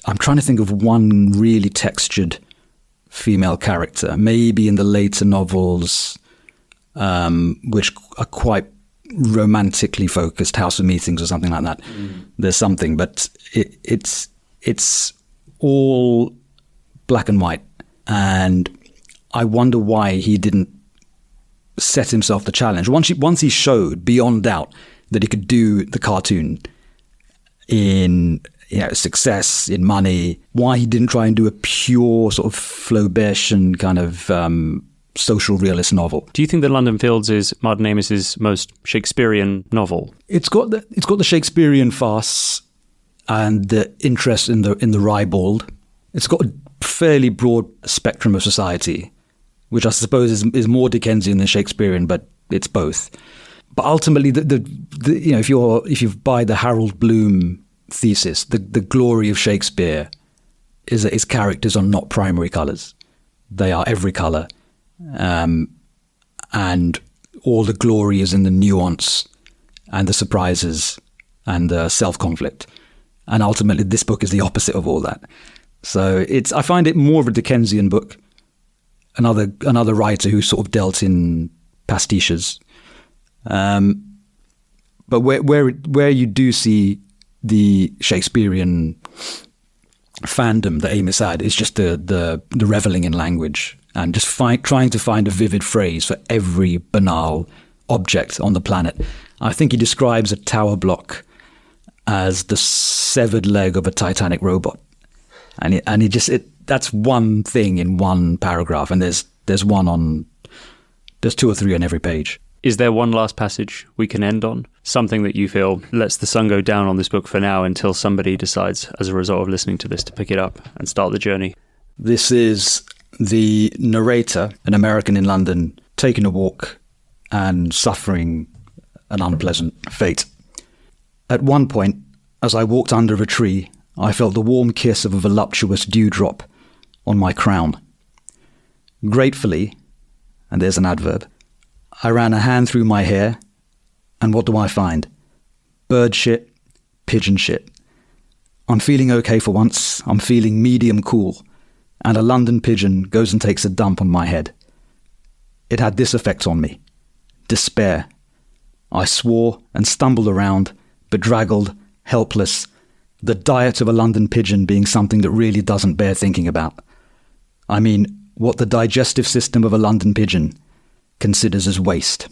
I'm trying to think of one really textured female character, maybe in the later novels, which are quite romantically focused, House of Meetings or something like that. There's something, but it's all black and white, and I wonder why he didn't set himself the challenge. Once he showed beyond doubt that he could do the cartoon in success, in money, why he didn't try and do a pure sort of Flaubertian kind of social realist novel. Do you think that London Fields is Martin Amis's most Shakespearean novel? It's got the Shakespearean farce and the interest in the ribald. It's got a fairly broad spectrum of society, which I suppose is more Dickensian than Shakespearean, but it's both. But ultimately, if you buy the Harold Bloom thesis, the glory of Shakespeare is that his characters are not primary colours. They are every colour. And all the glory is in the nuance and the surprises and the self-conflict. And ultimately, this book is the opposite of all that. So I find it more of a Dickensian book, another writer who sort of dealt in pastiches. But where you do see the Shakespearean fandom that Amis had is just the reveling in language and just trying to find a vivid phrase for every banal object on the planet. I think he describes a tower block as the severed leg of a Titanic robot, and that's one thing in one paragraph, and there's two or three on every page. Is there one last passage we can end on? Something that you feel lets the sun go down on this book for now until somebody decides, as a result of listening to this, to pick it up and start the journey? This is the narrator, an American in London, taking a walk and suffering an unpleasant fate. At one point, as I walked under a tree, I felt the warm kiss of a voluptuous dewdrop on my crown. Gratefully, and there's an adverb, I ran a hand through my hair, and what do I find? Bird shit, pigeon shit. I'm feeling okay for once. I'm feeling medium cool, and a London pigeon goes and takes a dump on my head. It had this effect on me: despair. I swore and stumbled around, bedraggled, helpless, the diet of a London pigeon being something that really doesn't bear thinking about. I mean, what the digestive system of a London pigeon considers as waste.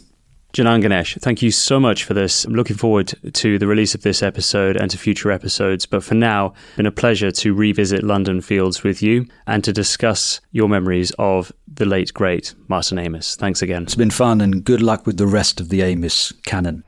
Janan Ganesh, thank you so much for this. I'm looking forward to the release of this episode and to future episodes. But for now, it's been a pleasure to revisit London Fields with you and to discuss your memories of the late, great Martin Amis. Thanks again. It's been fun, and good luck with the rest of the Amis canon.